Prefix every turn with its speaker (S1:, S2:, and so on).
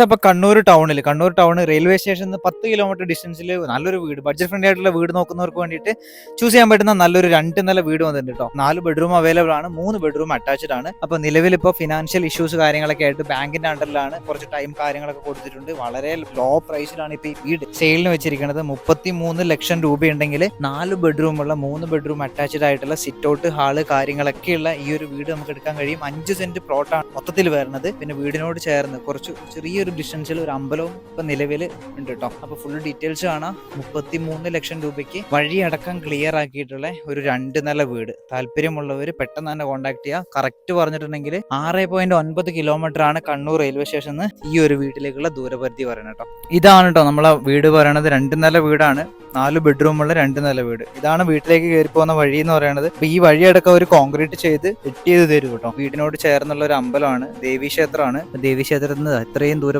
S1: അപ്പൊ Kannur town railway സ്റ്റേഷനിൽ 10 kilometre ഡിസ്റ്റൻസിൽ നല്ലൊരു വീട്, ബഡ്ജറ്റ് ഫ്രണ്ട്ലി ആയിട്ടുള്ള വീട് നോക്കുന്നവർക്ക് വേണ്ടിയിട്ട് ചൂസ് ചെയ്യാൻ പറ്റുന്ന നല്ലൊരു 2 നില വീട് വന്നിട്ടുണ്ട് കേട്ടോ. 4 ബെഡ്റൂം അവൈലബിൾ ആണ്, 3 ബെഡ്റൂം അറ്റാച്ച്ഡ് ആണ്. അപ്പൊ നിലവിൽ ഇപ്പോൾ ഫിനാൻഷ്യൽ ഇഷ്യൂസ് കാര്യങ്ങളൊക്കെ ആയിട്ട് ബാങ്കിന്റെ അണ്ടറിലാണ്, കുറച്ച് ടൈം കാര്യങ്ങളൊക്കെ കൊടുത്തിട്ടുണ്ട്. വളരെ ലോ പ്രൈസിലാണ് ഇപ്പൊ ഈ വീട് സെയിലിന് വെച്ചിരിക്കുന്നത്. 33 ലക്ഷം രൂപയുണ്ടെങ്കിൽ 4 ബെഡ്റൂം ഉള്ള 3 ബെഡ്റൂം അറ്റാച്ച്ഡ് ആയിട്ടുള്ള സിറ്റ് ഔട്ട് ഹാള് കാര്യങ്ങളൊക്കെയുള്ള ഈ ഒരു വീട് നമുക്ക് എടുക്കാൻ കഴിയും. 5 സെന്റ് പ്ലോട്ടാണ് മൊത്തത്തിൽ വരുന്നത്. പിന്നെ വീടിനോട് ചേർന്ന് കുറച്ച് ചെറിയൊരു ഡിസ്റ്റൻസിൽ ഒരു അമ്പലവും ഇപ്പൊ നിലവിൽ ഉണ്ട് കേട്ടോ. അപ്പൊ ഫുൾ ഡീറ്റെയിൽസ് കാണാം. 33 ലക്ഷം രൂപയ്ക്ക് വഴിയടക്കം ക്ലിയർ ആക്കിയിട്ടുള്ള ഒരു 2 നില വീട്. താല്പര്യമുള്ളവർ പെട്ടെന്ന് തന്നെ കോൺടാക്ട് ചെയ്യുക. കറക്റ്റ് പറഞ്ഞിട്ടുണ്ടെങ്കിൽ 6.9 കിലോമീറ്റർ ആണ് കണ്ണൂർ റെയിൽവേ സ്റ്റേഷനിൽ ഈ ഒരു വീട്ടിലേക്കുള്ള ദൂരപരിധി പറയുന്നത് കേട്ടോ. ഇതാണ് കേട്ടോ നമ്മളെ വീട് പറയുന്നത്. 2 നില വീടാണ്, 4 ബെഡ്റൂം ഉള്ള 2 നില വീട്. ഇതാണ് വീട്ടിലേക്ക് കയറി പോകുന്ന വഴി എന്ന് പറയുന്നത്. അപ്പൊ ഈ വഴിയടക്കം ഒരു കോൺക്രീറ്റ് ചെയ്ത് സെറ്റ് ചെയ്ത് തരും കേട്ടോ. വീടിനോട് ചേർന്നുള്ള ഒരു അമ്പലമാണ്, ദേവീക്ഷേത്രമാണ്. ദേവീക്ഷേത്രത്തിൽ നിന്ന് ഇത്രയും ദൂര